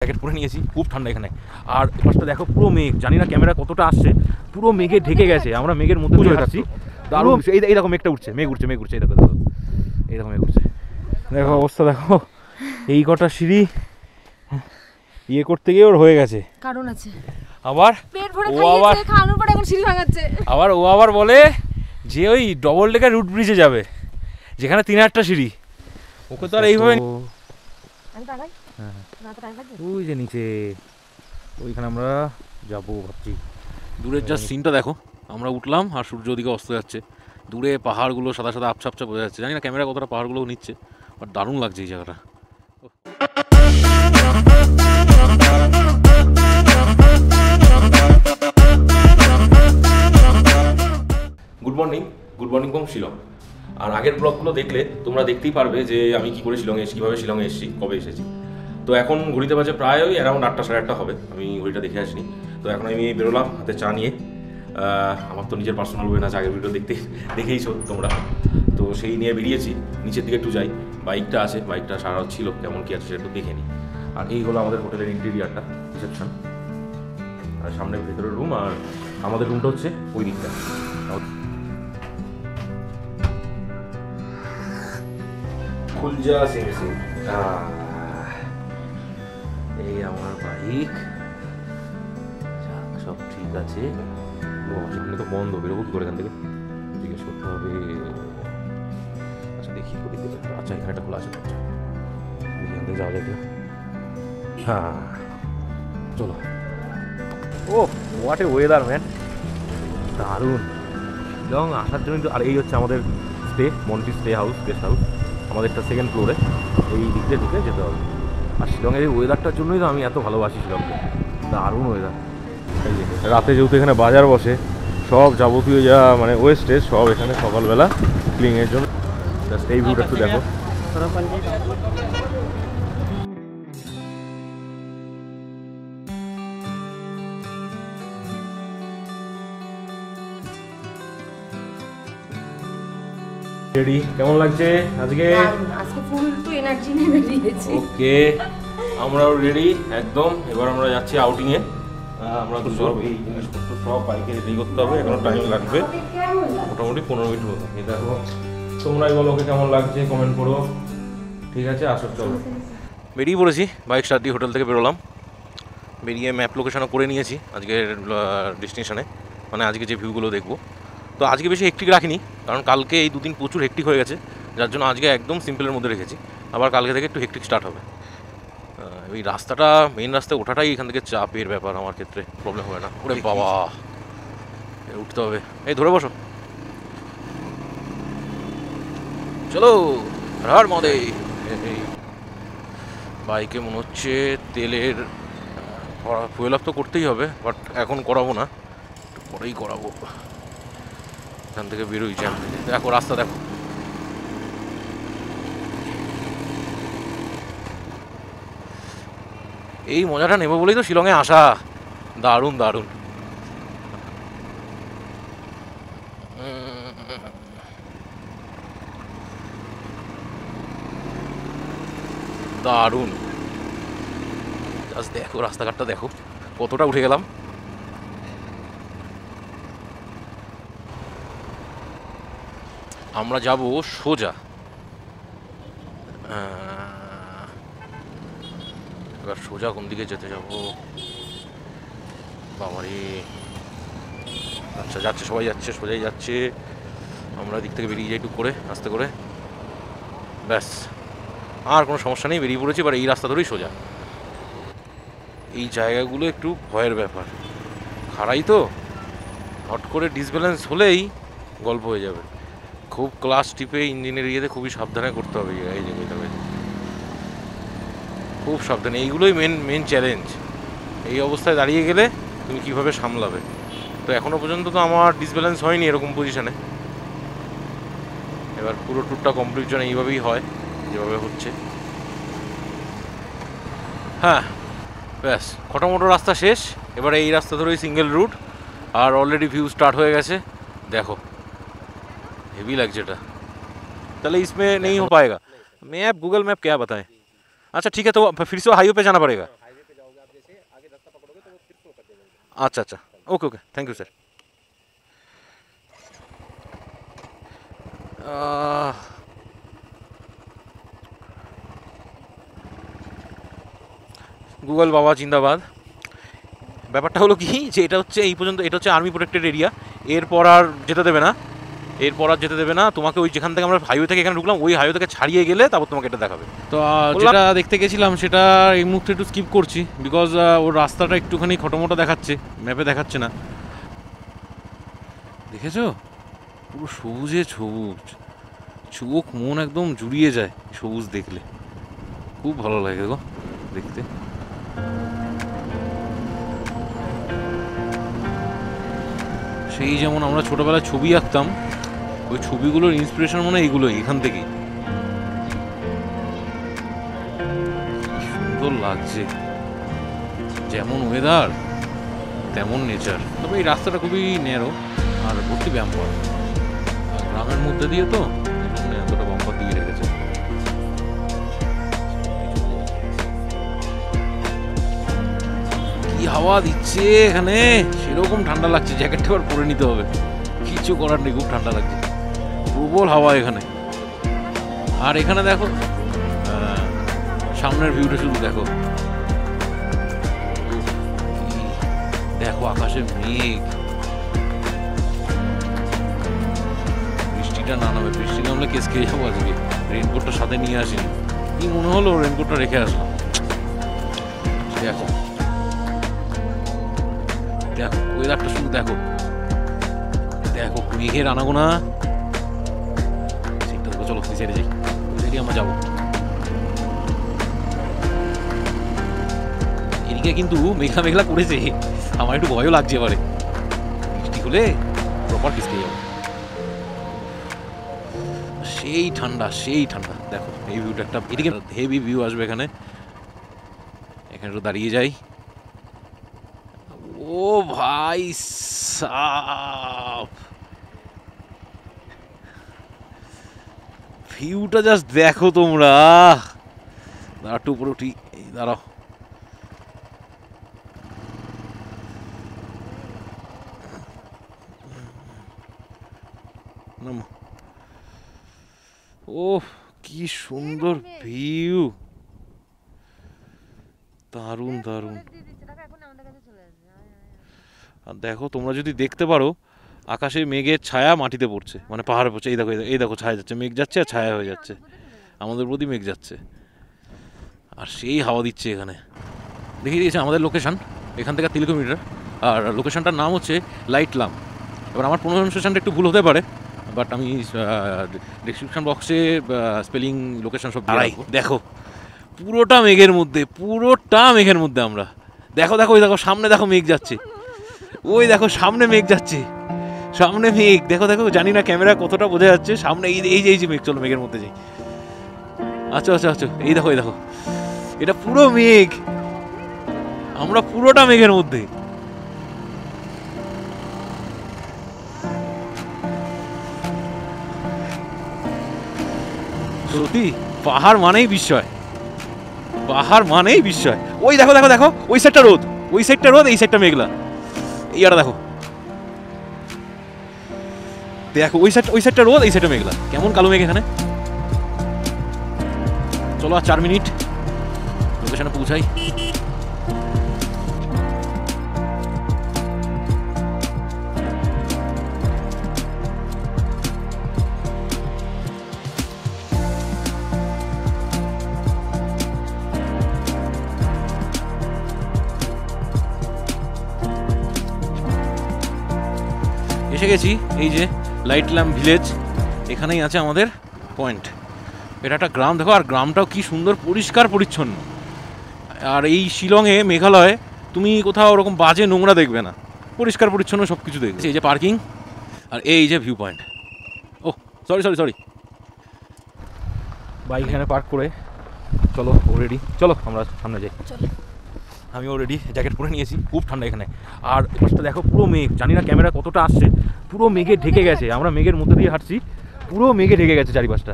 Jacket পরে নিয়েছি, খুব ঠান্ডা এখানে। আর পাশটা দেখো পুরো মেঘ, জানি না ক্যামেরা কতটা আসছে, পুরো মেঘে ঢেকে গেছে, আমরা মেঘের মধ্যে চলে যাচ্ছি। দারুণ, এই দেখো মেঘটা উঠছে, মেঘ উঠছে, এই দেখো দেখো, এই দেখো মেঘ উঠছে, দেখো অবস্থা দেখো। এই কটা সিঁড়ি ইয়ে করতে গিয়ে ওর হয়ে গেছে, কারণ আছে আবার ও আবার খাওয়ানোর পর এখন সিঁড়ি ভাঙাচ্ছে। আবার ও আবার বলে যে ওই ডবল ডেকার রুট ব্রিজে যাবে যেখানে 3-8টা সিঁড়ি, ওকে তো আর এইভাবে ওই যে নিচে ওইখানে আমরা যাবো ভাবছি। দূরের যা সিনটা দেখো, আমরা উঠলাম আর সূর্য ওদিকে অস্ত যাচ্ছে, দূরে পাহাড়গুলো সাদা সাদা আপছা আপছা বোঝা যাচ্ছে, জানি না ক্যামেরা কতটা পাহাড়গুলো নিচ্ছে, বাট দারুণ লাগছে এই জায়গাটা। Good morning from Shillong. আর আগের ব্লগগুলো দেখলে তোমরা দেখতেই পারবে যে আমি কী করে শিলংয়ে এসেছি, কীভাবে শিলংয়ে এসেছি, কবে এসেছি। তো এখন ঘড়িতে বাজে প্রায় ওই অ্যারাউন্ড 8টা সাড়ে 8টা হবে, আমি ঘড়িটা দেখে আসিনি। তো এখন আমি বেরোলাম হাতে চা নিয়ে। আমার তো নিজের পার্সোনাল ওয়ে আছে, আগের ভিডিও দেখেইছো তোমরা, তো সেই নিয়ে বেরিয়েছি। নিচের দিকে একটু যাই, বাইকটা আছে, বাইকটা সারা ছিল, কেমন কী আছে সেটা একটু দেখে নিই। আর এই হলো আমাদের হোটেলের ইন্টেরিয়ারটা, রিসেপশন, আর সামনে ভেতরের রুম, আর আমাদের রুমটা হচ্ছে ওই দিকটা। খুলজা সিং এই আমার বাইক, সব ঠিক আছে। সামনে তো বন্ধ, বেরোবো কি করে এখান থেকে, জিজ্ঞেস করতে হবে। আচ্ছা দেখি, আচ্ছা এখানে একটা খোলা আছে, আচ্ছা এখান থেকে যাওয়া যায় কিনা। হ্যাঁ চলো। Oh what a weather man, দারুণ। শিলং আসার জন্য। আর এই হচ্ছে আমাদের stay, Monty stay house, guest house, আমাদেরটা সেকেন্ড ফ্লোরে, এই দিক দিয়ে ঢুকে যেতে হবে। আর শিলংয়ের এই ওয়েদারটার জন্যই তো আমি এত ভালোবাসি শিলংকে, দারুণ ওয়েদার। এই যে রাতে যেহেতু এখানে বাজার বসে, সব যাবতীয় যা মানে ওয়েস্টেজ সব এখানে সকালবেলা ক্লিনিংয়ের জন্য। জাস্ট এই ভিউটা একটু দেখো। রেডি, কেমন লাগছে আজকে? আজকে ফুল তো এনার্জি নিয়ে বেরিয়েছি। ওকে, আমরাও রেডি একদম। এবার আমরা যাচ্ছি আউটিংয়ে। আমরা তো সব এই জিনিসপত্র সব বাইকে রেডি করতে হবে, এখনো টাইম লাগবে মোটামুটি 15 মিনিট মতো। এই দেখো, তোমরাই বলো ওকে কেমন লাগছে, কমেন্ট করো। ঠিক আছে, আসো চলো। বেরিয়ে পড়েছি, বাইক স্টার্ট দিয়ে হোটেল থেকে বেরোলাম। বেরিয়ে ম্যাপ লোকেশনও করে নিয়েছি আজকের ডেস্টিনেশনে, মানে আজকে যে ভিউগুলো দেখবো। তো আজকে বেশি হেক্টিক রাখিনি, কারণ কালকে এই দুদিন প্রচুর হেক্টিক হয়ে গেছে, যার জন্য আজকে একদম সিম্পলের মধ্যে রেখেছি। আবার কালকে থেকে একটু হেক্টিক স্টার্ট হবে। এই রাস্তাটা, মেইন রাস্তায় ওঠাটাই এখান থেকে চাপের ব্যাপার, আমার ক্ষেত্রে প্রবলেম হবে না। ওরে বাবা, উঠতে হবে। এই ধরে বসো, চলো হর মদে। এই বাইকে মনে হচ্ছে তেলের ফুয়েল আপ তো করতেই হবে, বাট এখন করাবো না, পরেই করাবো। এখান থেকে বেরোই, জ্যাম থেকে। দেখো রাস্তা দেখো, এই মজাটা নেবো বলেই তো শিলংয়ে আসা। দারুণ দারুণ দারুণ। জাস্ট দেখো রাস্তাঘাটটা দেখো, কতটা উঠে গেলাম। আমরা যাব সোজা, এবার সোজা কোন দিকে যেতে যাবো বাবারে। আচ্ছা যাচ্ছে, সবাই যাচ্ছে, সোজাই যাচ্ছে। আমরা দিক থেকে বেরিয়ে যাই একটু করে, আস্তে করে, ব্যাস। আর কোনো সমস্যা নেই, বেরিয়ে পড়েছি। এবার এই রাস্তা ধরেই সোজা। এই জায়গাগুলো একটু ভয়ের ব্যাপার, খাড়াই তো, হট করে ডিসব্যালেন্স হলেই গল্প হয়ে যাবে। খুব ক্লাস টিপে ইঞ্জিনের ইয়েতে খুবই সাবধানে করতে হবে এই জায়গাটা, খুব সাবধানে। এইগুলোই মেন চ্যালেঞ্জ। এই অবস্থায় দাঁড়িয়ে গেলে তুমি কীভাবে সামলাবে। তো এখনও পর্যন্ত তো আমার ডিসব্যালেন্স হয়নি এরকম পজিশানে। এবার পুরো ট্যুরটা কমপ্লিট যেন এইভাবেই হয়, যেভাবে হচ্ছে। হ্যাঁ ব্যাস, খটোমটো রাস্তা শেষ। এবার এই রাস্তা ধরে সিঙ্গেল রুট, আর অলরেডি ভিউ স্টার্ট হয়ে গেছে। দেখো হেভি লাগছে এটা। তাহলে इसमें नहीं हो पाएगा। मैप, गूगल मैप क्या बताएं। अच्छा ठीक है, तो फिर से हाईवे पे जाना पड़ेगा। আচ্ছা আচ্ছা, ওকে ওকে, থ্যাংক ইউ স্যার। গুগল বাবা জিন্দাবাদ। ব্যাপারটা হলো কি যে এটা হচ্ছে এই পর্যন্ত, এটা হচ্ছে আর্মি প্রোটেক্টেড এরিয়া, এরপর আর যেতে দেবে না, এরপর আর যেতে দেবে না তোমাকে। ওই যেখান থেকে আমরা হাইওয়ে থেকে এখানে ঢুকলাম, ওই হাইওয়ে থেকে ছাড়িয়ে গেলে তারপর তোমাকে এটা দেখাবে। তো যেটা দেখতে গেছিলাম সেটা এই মুহূর্তে একটু স্কিপ করছি, বিকজ ওর রাস্তাটা একটুখানি খটোমটো দেখাচ্ছে, ম্যাপে দেখাচ্ছে না। দেখেছো পুরো সবুজে সবুজ, চোখ মন একদম জুড়িয়ে যায় সবুজ দেখলে, খুব ভালো লাগে গো দেখতে। সেই যেমন আমরা ছোটবেলায় ছবি আঁকতাম, ওই ছবিগুলোর ইন্সপিরেশন মনে হয় এইগুলোই, এখান থেকেই। সুন্দর লাগছে, যেমন ওয়েদার তেমন নেচার। তবে এই রাস্তাটা খুবই ন্যারো আর ভর্তি ব্যাম্পার, আর গ্রামের মধ্যে দিয়ে তো এতটা বাম্পার দিয়ে রেখেছে। কি হাওয়া দিচ্ছে এখানে, সেরকম ঠান্ডা লাগছে, জ্যাকেটটা আবার পরে নিতে হবে, কিছু করার নেই, খুব ঠান্ডা লাগছে, প্রবল হাওয়া এখানে। আর এখানে দেখো সামনের ভিউটা শুধু দেখো, দেখো আকাশে মেঘ, বৃষ্টিটা না নামে, বৃষ্টি নামলে কেস খেয়ে যাবো আজকে। রেনকোটটা সাথে নিয়ে আসিনি, কি মনে হলো রেনকোটটা রেখে আসলাম। দেখো দেখো ওয়েদারটা শুধু দেখো, দেখো মেঘের আনাগোনা। সিটটা দেখো, চলো ওই সাইডে যাই, ওই সাইডে আমরা যাবো। এদিকে কিন্তু মেঘলা মেঘলা করেছে, আমার একটু ভয়ও লাগছে এবারে, বৃষ্টি হলে প্রপার কিসকে যাবো। সেই ঠান্ডা সেই ঠান্ডা, দেখো এই ভিউটা একটা, এদিকে হেভি ভিউ আসবে এখানে, এখানে একটু দাঁড়িয়ে যাই। ও ভাই সাব, ভিউটা জাস্ট দেখো তোমরা। দাঁড়া একটু উপরে উঠি, দাঁড়াও। ও কি সুন্দর ভিউ, দারুণ দারুণ। আর দেখো তোমরা যদি দেখতে পারো, আকাশে মেঘের ছায়া মাটিতে পড়ছে, মানে পাহাড়ে পড়ছে। এই দেখো এই দেখো ছায়া যাচ্ছে, মেঘ যাচ্ছে আর ছায়া হয়ে যাচ্ছে, আমাদের প্রতি মেঘ যাচ্ছে, আর সেই হাওয়া দিচ্ছে এখানে। দেখিয়ে দিয়েছে আমাদের লোকেশান, এখান থেকে 3 কিলোমিটার, আর লোকেশানটার নাম হচ্ছে লাইটলাম। এবার আমার প্রোনাউন্সিয়েশনটা একটু ভুল হতে পারে, বাট আমি ডেসক্রিপশন বক্সে স্পেলিং লোকেশন সব দিয়ে রাখবো। দেখো পুরোটা মেঘের মধ্যে, পুরোটা মেঘের মধ্যে আমরা। দেখো দেখো ওই দেখো সামনে দেখো মেঘ যাচ্ছে, ওই দেখো সামনে মেঘ যাচ্ছে, সামনে মেঘ দেখো দেখো, জানি না ক্যামেরা কতটা বোঝা যাচ্ছে সামনে, এই যে মেঘ, চলো মেঘের মধ্যে যাই। আচ্ছা আচ্ছা আচ্ছা, এই দেখো এটা পুরো মেঘ, আমরা পুরোটা মেঘের মধ্যে। সত্যি পাহাড় মানেই বিস্ময়, পাহাড় মানেই বিস্ময়। ওই দেখো দেখো দেখো ওই সাইডটা রোদ, ওই সাইডটা রোদ, এই সাইডটা মেঘলা। ইয়াটা দেখো দেখো, ওই সাইডটা রোদ, এই সাইডটা মেঘলা, কেমন কালো মেঘ এখানে। চলো আর 4 মিনিট লোকেশনে পৌঁছাই। এসে গেছি, এই যে লাইটলাম ভিলেজ, এখানেই আছে আমাদের পয়েন্ট। এটা একটা গ্রাম দেখো, আর গ্রামটাও কি সুন্দর পরিষ্কার পরিচ্ছন্ন। আর এই শিলংয়ে, মেঘালয়ে তুমি কোথাও ওরকম বাজে নোংরা দেখবে না, পরিষ্কার পরিচ্ছন্ন সব কিছু দেখবে। এই যে পার্কিং, আর এই যে ভিউ পয়েন্ট। ও সরি বাইক এখানে পার্ক করে চলো, রেডি, চলো আমরা সামনে যাই। আমি অলরেডি জ্যাকেট পরে নিয়েছি, খুব ঠান্ডা এখানে। আর পাশটা দেখো পুরো মেঘ, জানি না ক্যামেরা কতটা আসছে, পুরো মেঘে ঢেকে গেছে, আমরা মেঘের মধ্যে দিয়ে হাঁটছি, পুরো মেঘে ঢেকে গেছে, চারিপাশটা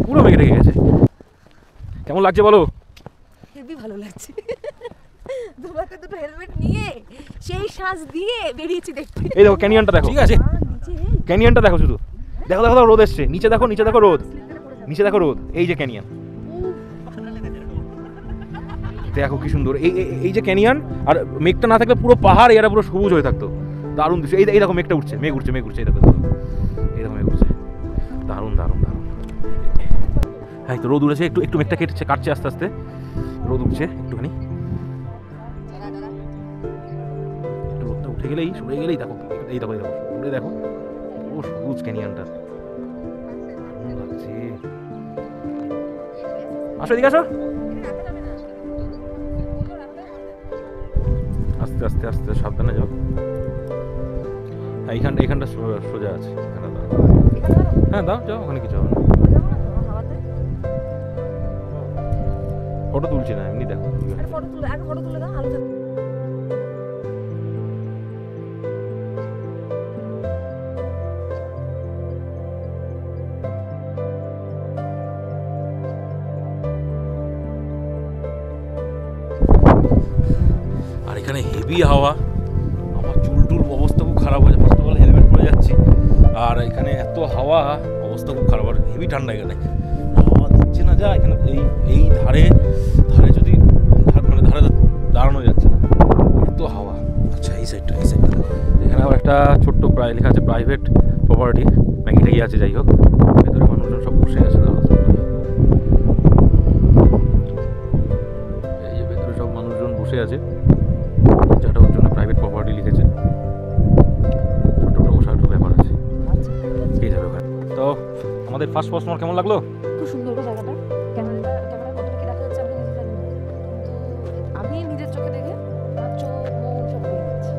পুরো মেঘে ঢেকে গেছে। কেমন লাগছে বলো? হেবি ভালো লাগছে, তোমার হাতে দুটো হেলমেট নিয়ে সেই শ্বাস দিয়ে বেরিয়েছি দেখতে। এই দেখো ক্যানিয়নটা দেখো, ঠিক আছে, ক্যানিয়নটা দেখো শুধু, দেখো দেখো রোদ এসছে, নিচে দেখো, নিচে দেখো রোদ, নিচে দেখো রোদ, এই যে ক্যানিয়ন, দেখো কি সুন্দর। এই যে ক্যানিয়ন, আর মেঘটা না থাকলে পুরো পাহাড় এরা পুরো সবুজ হয়ে থাকতো, দারুণ দৃশ্য। এই দেখো মেঘটা উঠছে, মেঘ উঠছে, মেঘ উঠছে, এই দেখো, এই দেখো মেঘ উঠছে, দারুণ দারুণ দারুণ। হ্যাঁ তো রোদ উঠেছে, একটু একটু মেঘটা কাটছে আস্তে আস্তে, রোদ উঠছে একটুখানি, একটু রোদটা উঠে গেলেই সরে গেলেই দেখো, এই দেখো, এই দেখো উঠে দেখো, ও সবুজ ক্যানিয়নটা লাগছে। আসো এদিকে আসো, আস্তে আস্তে আস্তে সাবধানে যাও। হ্যাঁ এইখানটা সোজা আছে, এখানে দাও, হ্যাঁ দাও, যাও, ওখানে কিছু হবে না। ফটো তুলছি না, এমনি দেখো, ফটো তুলে আগে ফটো তুলে দাও আলো। আর এখানে হেভি হাওয়া, আমার চুল অবস্থা খুব খারাপ হয়েছে, ফার্স্ট অফ অল হেলমেট পরে যাচ্ছি, আর এখানে এত হাওয়া, অবস্থা খুব খারাপ, আর হেভি ঠান্ডা এখানে, হাওয়া দিচ্ছে না যা, এখানে এই ধারে যদি মানে ধারে দাঁড়ানো যাচ্ছে না, এত হাওয়া। আচ্ছা এই সাইডটা, এখানে আবার একটা ছোট্ট লেখা আছে প্রাইভেট প্রপার্টি, ম্যাগি ট্যাগি আছে, যাই হোক, ভেতরে মানুষজন সব বসে আছে, এই যে ভেতরে সব মানুষজন বসে আছে, যেটা ওর জন্য প্রাইভেট প্রপার্টি লিখেছে, ছোট বসার একটু ব্যাপার আছে, এই যাবে ওখানে। তো আমাদের ফার্স্ট তোমার কেমন লাগলো? খুব সুন্দর জায়গাটা, ক্যামেরা কত কি দেখা যাচ্ছে আমি নিজের চোখে দেখে চোখ মন সব হয়ে যাচ্ছে।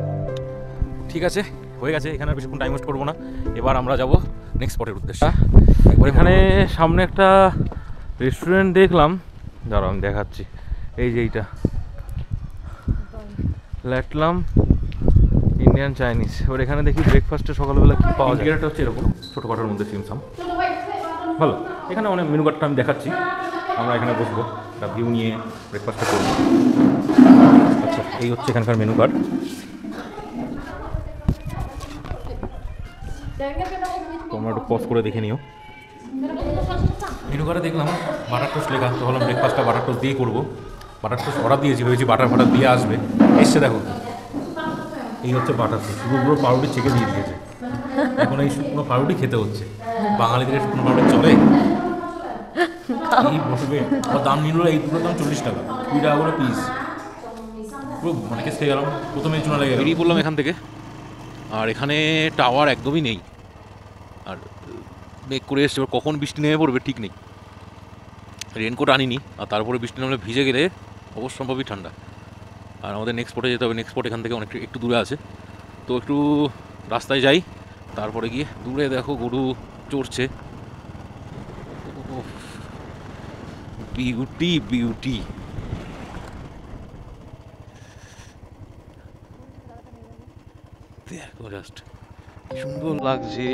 ঠিক আছে, হয়ে গেছে, এখানে আর বেশিক্ষণ টাইম ওয়েস্ট করবো না, এবার আমরা যাব নেক্সট স্পটের উদ্দেশ্যে। এখানে সামনে একটা রেস্টুরেন্ট দেখলাম, দাঁড়াও আমি দেখাচ্ছি, এই যে এইটা ল্যাটলাম ইন্ডিয়ান চাইনিজ। এবার এখানে দেখি ব্রেকফাস্টে সকালবেলা কী পাওয়া যায়। এটা হচ্ছে এরকম ছোটোখাটোর মধ্যে সিমসাম, ভালো। এখানে অনেক মেনু কার্ডটা আমি দেখাচ্ছি, আমরা এখানে বসবো, একটা ভিউ নিয়ে ব্রেকফাস্টটা করবো। আচ্ছা এই হচ্ছে এখানকার মেনু কার্ড, তোমরা একটু পজ করে দেখে নিও। মেনু কার্ডে দেখলাম বাটার টোস্ট লেখা, তো ভাবলাম ব্রেকফাস্টটা বাটার টোস্ট দিয়ে করবো। বাটার টোস্ট অর্ডার দিয়েছি, ভেবেছি বাটার দিয়ে আসবে, এসছে দেখো, এই হচ্ছে বাটার টোস্ট, পুরো পাউরুটি ছেঁকে দিয়ে দিয়েছে, এখন এই শুকনো পাউরুটি খেতে হচ্ছে। বাঙালিদের শুকনো পাউরুটি চলে, এই বসবে, দাম নিল এই দুটোর দাম 40 টাকা, 2 টাকা করে পিস, পুরো মানে কেস খেয়ে গেলাম, প্রথমে চুনা লেগে বেরিয়ে পড়লাম এখান থেকে। আর এখানে টাওয়ার একদমই নেই, আর মেঘ করে এসছে, এবার কখন বৃষ্টি নেমে পড়বে ঠিক নেই। রেনকোট আনিনি, আর তারপরে বৃষ্টি নামলে ভিজে গেলে অবশ্যম্ভাবী ঠান্ডা। আর আমাদের নেক্সট স্পটে যেতে হবে, নেক্সট স্পট এখান থেকে অনেক একটু দূরে আছে, তো একটু রাস্তায় যাই, তারপরে গিয়ে দূরে দেখো গরু চড়ছে, বিউটি বিউটি। দেখো জাস্ট সুন্দর লাগছে।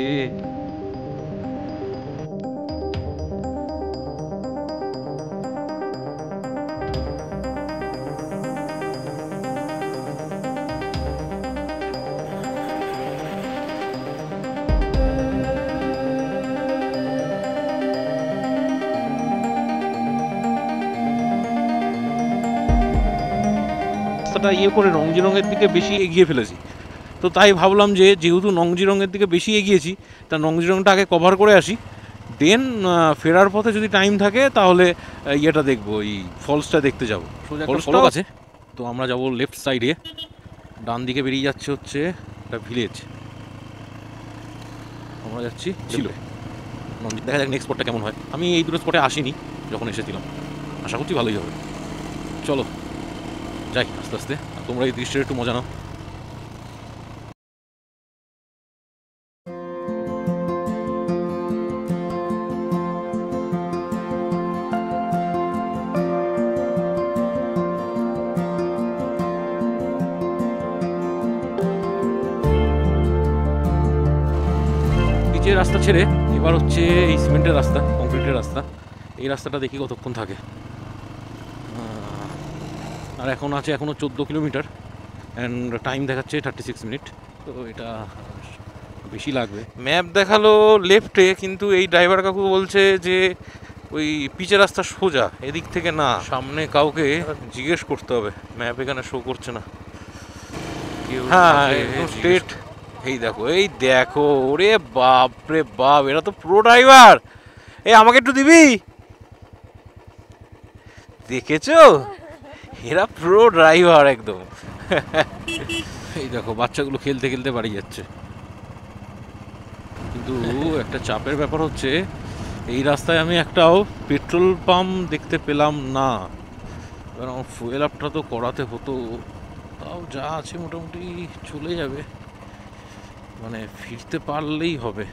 ইয়ে করে রংজিরঙের দিকে বেশি এগিয়ে ফেলেছি, তো তাই ভাবলাম যে যেহেতু নংজিরঙের দিকে বেশি এগিয়েছি, তা নংজিরঙটা আগে কভার করে আসি, দেন ফেরার পথে যদি টাইম থাকে তাহলে ইয়েটা দেখবো, এই ফলসটা দেখতে যাবো। ফলসটা আছে, তো আমরা যাব লেফট সাইডে, ডান দিকে বেরিয়ে যাচ্ছে হচ্ছে একটা ভিলেজ, আমরা যাচ্ছি ছিল। দেখা যাক নেক্সট স্পটটা কেমন হয়। আমি এই দুটো স্পটে আসিনি যখন এসেছিলাম, আশা করছি ভালোই হবে। চলো যাই আস্তে আস্তে, তোমরা এই দৃশ্যের একটু মজা নাও। পিচের রাস্তা ছেড়ে এবার হচ্ছে এই সিমেন্টের রাস্তা, কংক্রিটের রাস্তা। এই রাস্তাটা দেখি কতক্ষণ থাকে। আর এখন আছে এখনও 14 কিলোমিটার অ্যান্ড টাইম দেখাচ্ছে 36 মিনিট, তো এটা বেশি লাগবে। ম্যাপ দেখালো লেফটে, কিন্তু এই ড্রাইভার কাকু বলছে যে ওই পিচের রাস্তা সোজা, এদিক থেকে না, সামনে কাউকে জিজ্ঞেস করতে হবে, ম্যাপ এখানে শো করছে না। হ্যাঁ স্ট্রেট, এই দেখো ওরে বাপ রে বাপ, এরা তো প্রো ড্রাইভার। এই আমাকে একটু দিবি, দেখেছো এরা প্রো ড্রাইভার একদম। এই দেখো বাচ্চাগুলো খেলতে খেলতে বাড়ি যাচ্ছে, কিন্তু একটা চাপের ব্যাপার হচ্ছে এই রাস্তায় আমি একটাও পেট্রোল পাম্প দেখতে পেলাম না। এবার আমার ফুয়েল আপটা তো করাতে হতো, তাও যা আছে মোটামুটি চলে যাবে, মানে ফিরতে পারলেই হবে।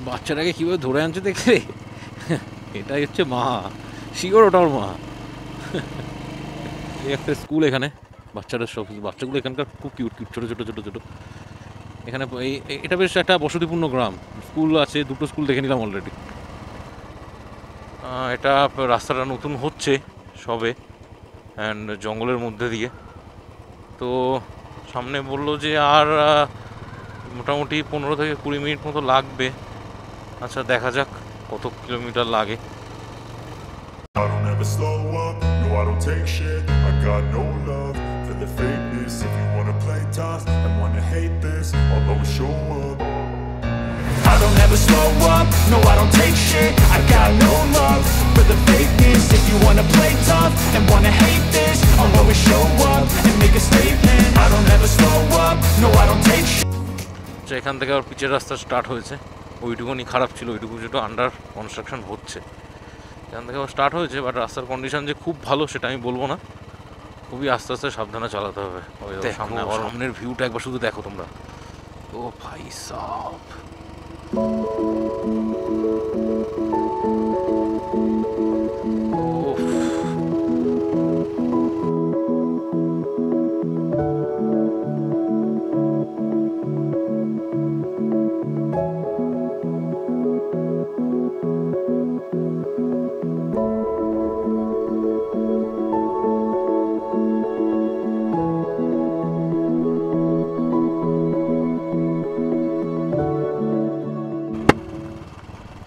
বাচ্চাটাকে কীভাবে ধরে আনছে দেখলে, এটাই হচ্ছে মা, শিওর ওটা ওর মা। এই একটা স্কুল এখানে, বাচ্চাগুলো এখানকার খুব কিউট কিউট, ছোটো ছোটো ছোটো ছোটো। এখানে এটা বেশ একটা বসতিপূর্ণ গ্রাম, স্কুল আছে, দুটো স্কুল দেখে নিলাম অলরেডি। এটা রাস্তাটা নতুন হচ্ছে সবে, অ্যান্ড জঙ্গলের মধ্যে দিয়ে, তো সামনে বললো যে আর মোটামুটি 15 থেকে 20 মিনিট মতো লাগবে। আচ্ছা দেখা যাক কত কিলোমিটার লাগে। I don't ever slow up, no I don't take shit. I got no love for the fakeness. If you wanna play tough and wanna hate this, I'll always show up. I don't ever slow up, no I don't take shit. I got no love for the fakeness. If you wanna play tough and wanna hate this, I'll always show up and make a statement. I don't ever slow up, no I don't take shit. এখান থেকে আর পিচের রাস্তা start হয়েছে, ওইটুকুনি খারাপ ছিল, ওইটুকু যেটা under construction হচ্ছে, এখান থেকে আবার স্টার্ট হয়েছে। বাট রাস্তার কন্ডিশন যে খুব ভালো সেটা আমি বলবো না, খুবই আস্তে আস্তে সাবধানে চালাতে হবে। সামনে আবার সামনের ভিউটা একবার শুধু দেখো তোমরা, ও ভাই সাব।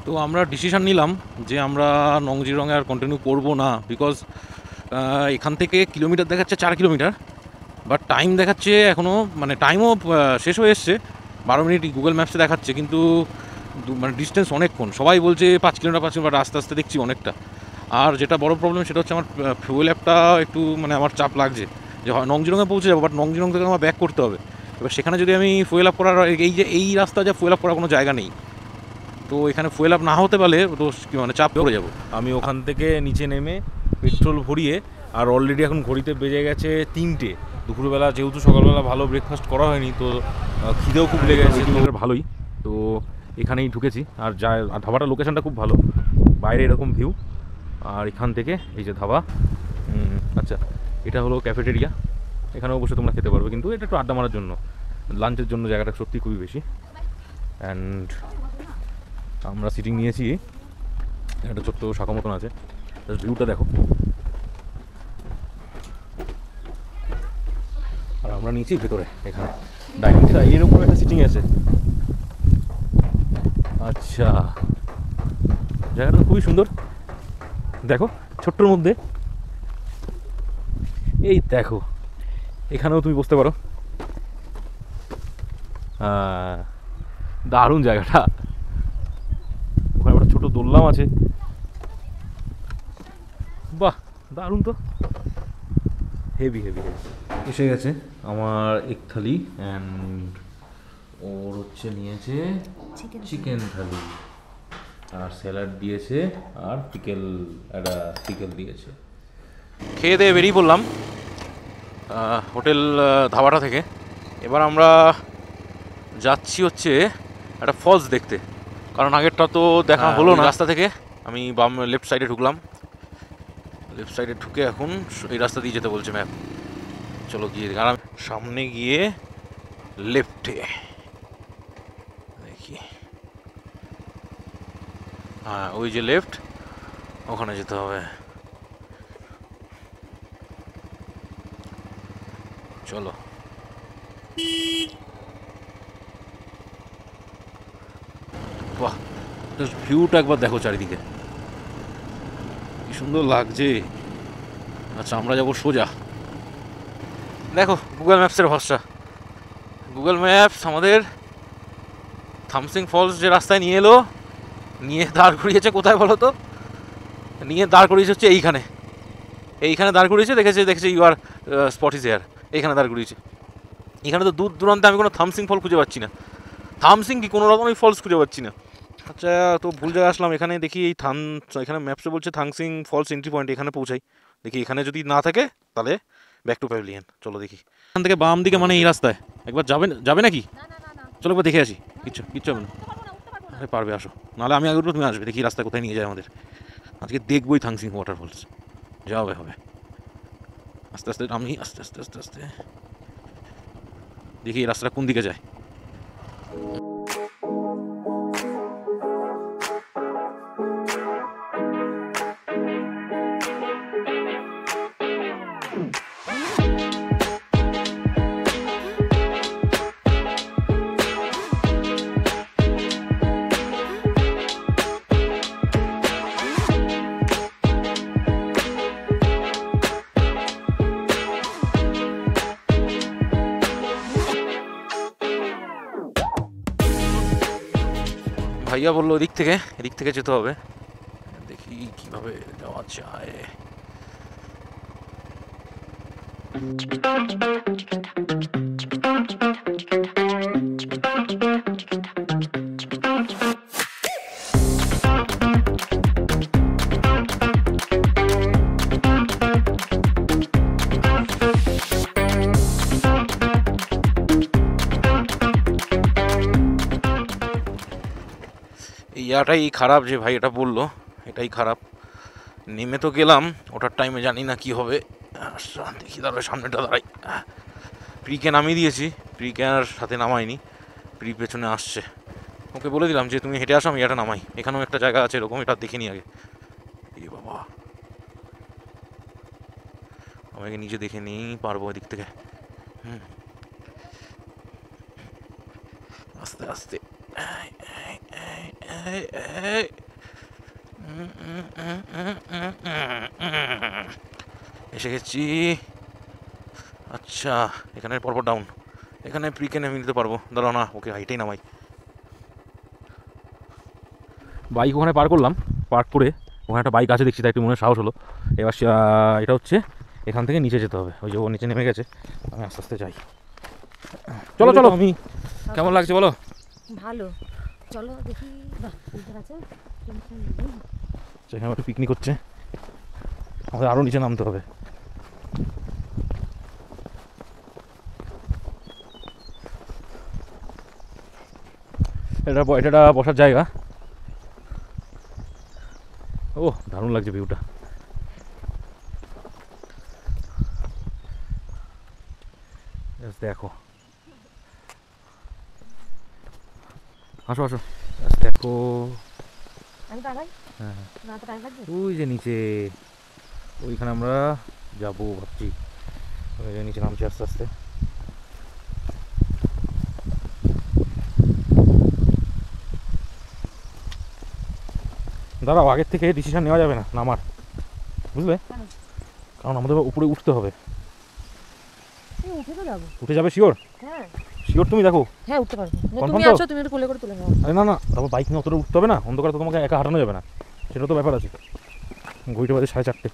তো আমরা ডিসিশন নিলাম যে আমরা নংজিরঙে আর কন্টিনিউ করবো না, বিকজ এখান থেকে কিলোমিটার দেখাচ্ছে 4 কিলোমিটার, বাট টাইম দেখাচ্ছে এখনও, মানে টাইমও শেষ হয়ে এসছে, 12 মিনিট গুগল ম্যাপসে দেখাচ্ছে, কিন্তু মানে ডিস্টেন্স অনেকক্ষণ, সবাই বলছে 5 কিলোমিটার 5 কিলোমিটার, আস্তে আস্তে দেখছি অনেকটা। আর যেটা বড় প্রবলেম সেটা হচ্ছে আমার ফুয়েল অ্যাপটা একটু, মানে আমার চাপ লাগছে যে হয় নংজিরঙে পৌঁছে যাবো, বাট নংজিরং থেকে আমার ব্যাক করতে হবে। এবার সেখানে যদি আমি ফুয়েল আপ করার, এই রাস্তা যা ফুয়েল আপ করার কোনো জায়গা নেই, তো এখানে ফুয়েল আপ না হতে পারলে তো মানে চাপ পড়ে যাবো। আমি ওখান থেকে নিচে নেমে পেট্রোল ভরিয়ে, আর অলরেডি এখন ঘড়িতে বেজে গেছে 3টে, দুপুরবেলা যেহেতু সকালবেলা ভালো ব্রেকফাস্ট করা হয়নি, তো খিদেও খুব লেগে গেছে, ভালোই। তো এখানেই ঢুকেছি, আর ধাবাটার লোকেশনটা খুব ভালো, বাইরে এরকম ভিউ, আর এখান থেকে এই যে ধাবা, আচ্ছা এটা হলো ক্যাফেটেরিয়া, এখানেও বসে তোমরা খেতে পারবে, কিন্তু এটা একটু আড্ডা মারার জন্য, লাঞ্চের জন্য জায়গাটা সত্যি খুবই বেশি। অ্যান্ড আমরা সিটিং নিয়েছি, একটা ছোট্ট শাখা মতন আছে, ভিউটা দেখো। আর আমরা নিয়েছি ভেতরে, এখানে ডাইনিংটা এর উপর একটা সিটিং আছে। আচ্ছা জায়গাটা খুবই সুন্দর, দেখো ছোট্টর মধ্যে, এই দেখো এখানেও তুমি বসতে পারো, দারুণ জায়গাটা। ওখানে একটা ছোটো বললাম আছে। বাহ দারুণ তো, হেভি হেভি হেভি। এসে গেছে আমার এক থালি অ্যান্ড ওর হচ্ছে নিয়েছে চিকেন থালি আর স্যালাড দিয়েছে আর একটা পিকেল দিয়েছে। খেয়ে দিয়ে বেরিয়ে পড়লাম হোটেল ধাবাটা থেকে। এবার আমরা যাচ্ছি হচ্ছে একটা ফলস দেখতে, কারণ আগেরটা তো দেখা হলো না। রাস্তা থেকে আমি লেফট সাইডে ঢুকলাম, লেফট সাইডে ঢুকে এখন এই রাস্তা দিয়ে যেতে বলছে ম্যাপ। চলো গিয়ে দেখি। আর সামনে গিয়ে লেফটে দেখি, হ্যাঁ ওই যে লেফট, ওখানে যেতে হবে। চলো বাহ ভিউটা একবার দেখো চারিদিকে, কি সুন্দর লাগছে। আচ্ছা আমরা যাবো সোজা, দেখো গুগল ম্যাপসের ভরসা। গুগল ম্যাপস আমাদের থামসিং ফলস যে রাস্তায় নিয়ে এলো, নিয়ে দাঁড় করিয়েছে কোথায় বলো তো? নিয়ে দাঁড় করিয়েছে হচ্ছে এইখানে দাঁড় করিয়েছে। দেখেছে ইউর স্পট ইজ হেয়ার, এইখানে দাঁড় করিয়েছে। এখানে তো দূর দূরান্তে আমি কোনো থামসিং ফল খুঁজে পাচ্ছি না, থামসিং কি কোনো রকমই ফলস খুঁজে পাচ্ছি না। আচ্ছা তো ভুল জায়গায় আসলাম। এখানে দেখি এখানে ম্যাপসে বলছে থাংসিং ফলস এন্ট্রি পয়েন্ট, এখানে পৌঁছাই। দেখি এখানে যদি না থাকে তাহলে ব্যাক টু প্যাভিলিয়ন। চলো দেখি এখান থেকে বাম দিকে, মানে এই রাস্তায় একবার যাবে নাকি? চলো একবার দেখে আসি। কিচ্ছু হবে না, পারবে, আসো। নাহলে আমি আগে তুমি আসবে, দেখি রাস্তা কোথায় নিয়ে যায় আমাদের। আজকে দেখবোই থাংসিং ওয়াটারফলস, যাওয়া হবে। আস্তে আস্তে আমি আস্তে দেখি এই রাস্তাটা কোন দিকে যায়। ভাইয়া বললো এদিক থেকে যেতে হবে, দেখি কিভাবে যাওয়া যায়। ইয়াটাই খারাপ যে ভাই এটা বললো, এটাই খারাপ। নেমে তো গেলাম, ওটার টাইমে জানি না কি হবে। দেখি দাঁড়ায়, সামনেটা দাঁড়াই। প্রিকে নামিয়ে দিয়েছি, প্রিকের সাথে নামাইনি, প্রি পেছনে আসছে। ওকে বলে দিলাম যে তুমি হেঁটে আসো, আমি এটা নামাই। এখানেও একটা জায়গা আছে এরকম, এটা দেখিনি আগে। এ বাবা, আমাকে নিজে দেখে নিই পারবো এদিক থেকে। আস্তে আস্তে এসে গেছি। আচ্ছা এখানে পরপর ডাউন, এখানে প্রিকে নেমে নিতে পারবো। দাঁড়াও না, ওকে হাইটেই নামাই। বাইক ওখানে পার্ক করলাম, পার্ক করে ওখানে একটা বাইক আছে দেখছি, তাই একটু মনে সাহস হলো। এবার এটা হচ্ছে এখান থেকে নিচে যেতে হবে। ওই যে ও নিচে নেমে গেছে, আমি আস্তে আস্তে যাই। চলো আমি কেমন লাগছে বলো? ভালো, চলো দেখি। বাহ সুন্দর আছে, সেখানে একটু পিকনিক হচ্ছে, আমাদের আরও নিচে নামতে হবে। এটা বসার জায়গা। ও দারুণ লাগছে ভিউটা। দেখো আসো দেখো, হ্যাঁ ওই যে নিচে, ওইখানে আমরা যাবো ভাবছি। ওই যে নিচে নামছি আস্তে আস্তে। দাঁড়াও, আগের থেকে ডিসিশন নেওয়া যাবে না নামার, বুঝলে? কারণ আমাদের উপরে উঠতে হবে। উঠে যাবে উঠে যাবে শিওর? হ্যাঁ শিওর তুমি দেখো? হ্যাঁ উঠতে পারবো। Confirm তুমি তো? আছো, তুমি একটু কোলে করে তুলে নাও। আরে না না, তারপর বাইক নিয়ে অতটা উঠতে হবে না, অন্ধকারে তো তোমাকে একা হাঁটানো যাবে না, সেটা তো ব্যাপার আছে। ঘড়িটা বাজে 4:30।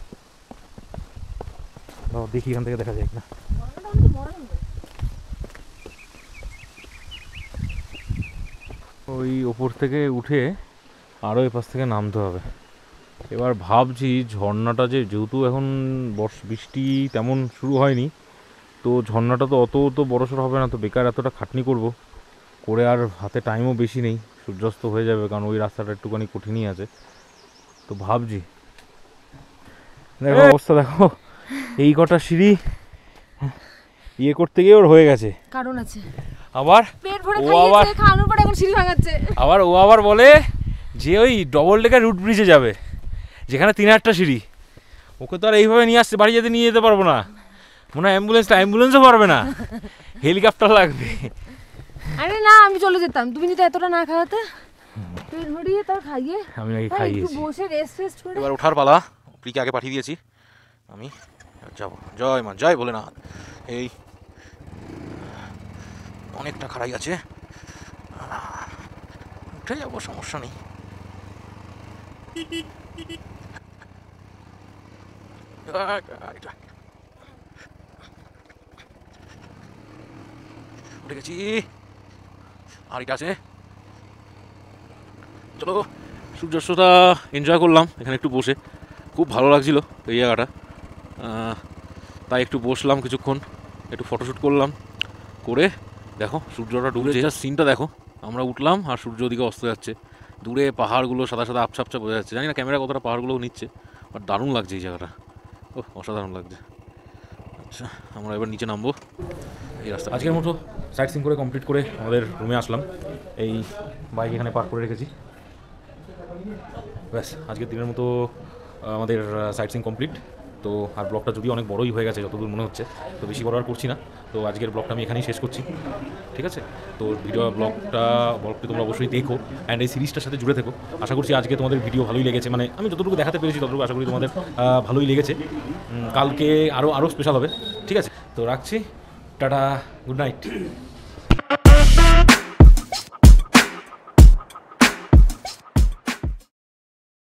দেখি এখান থেকে দেখা যায় না। ওই ওপর থেকে উঠে আরও এপাশ থেকে নামতে হবে। এবার ভাবছি ঝর্ণাটা যেহেতু এখন বৃষ্টি তেমন শুরু হয়নি, তো ঝর্ণাটা তো অত তো বড়সড় হবে না, তো বেকার এতটা খাটনি করে আর হাতে টাইমও বেশি নেই, সূর্যাস্ত হয়ে যাবে, কারণ ওই রাস্তাটা একটুখানি কঠিনই আছে। তো ভাবছি, দেখো অবস্থা দেখো, এই কটা সিঁড়ি ইয়ে করতে গিয়ে ওর হয়ে গেছে। কারণ আছে, আবার পেট ভরে ও খাইয়েছে, খাওয়ানোর পর এখন সিঁড়ি ভাঙাচ্ছে। ও আবার বলে যে ওই ডবল ডেকার রুট ব্রিজে যাবে, যেখানে 3-8টা সিঁড়ি। ওকে তো আর এইভাবে নিয়ে আসতে, বাড়ি যেতে নিয়ে যেতে পারবো না, মনে হয় অ্যাম্বুলেন্সও পারবে না, হেলিকপ্টার লাগবে। আরে না, আমি চলে যেতাম, তুমি যদি এতটা না খাওয়াতে। পেট ভরিয়ে তার খাইয়ে আমি নাকি একটু খাইয়েছি। বসে রেস্ট করে। এবার ওঠার পালা। প্রিকে আগে পাঠিয়ে দিয়েছি, আমি যাবো। জয় মা, জয় ভোলেনাথ। এই অনেকটা খাড়াই আছে, উঠে যাবো, সমস্যা নেই। উঠে গেছি, আর এটা আছে। চলো, সূর্যাস্তটা এনজয় করলাম এখানে একটু বসে, খুব ভালো লাগছিল এই জায়গাটা, তাই একটু বসলাম কিছুক্ষণ, একটু ফটোশ্যুট করলাম, করে দেখো সূর্যটা ডুবছে, সিনটা দেখো। আমরা উঠলাম আর সূর্য ওদিকে অস্ত যাচ্ছে, দূরে পাহাড়গুলো সাদা সাদা আবছা আবছা বোঝা যাচ্ছে। জানি না ক্যামেরা কতটা পাহাড়গুলো নিচ্ছে, আর দারুণ লাগছে এই জায়গাটা, ও অসাধারণ লাগছে। আচ্ছা, আমরা এবার নিচে নামবো এই রাস্তা। আজকের মতো সাইট সিন করে কমপ্লিট করে আমাদের রুমে আসলাম, এই বাইক এখানে পার্ক করে রেখেছি। ব্যাস, আজকের দিনের মতো আমাদের সাইট সিন কমপ্লিট। তো আর ব্লগটা যদিও অনেক বড়ই হয়ে গেছে যতদূর মনে হচ্ছে, তো বেশি বড় আর করছি না। তো আজকের ব্লগটা আমি এখানেই শেষ করছি, ঠিক আছে? তো ব্লগটি তোমরা অবশ্যই দেখো, অ্যান্ড এই সিরিজটার সাথে জুড়ে থেকো। আশা করছি আজকে তোমাদের ভিডিও ভালোই লেগেছে, মানে আমি যতটুকু দেখাতে পেরেছি ততটুকু আশা করি তোমাদের ভালোই লেগেছে। কালকে আরও স্পেশাল হবে, ঠিক আছে? তো রাখছি, টাটা, গুড নাইট।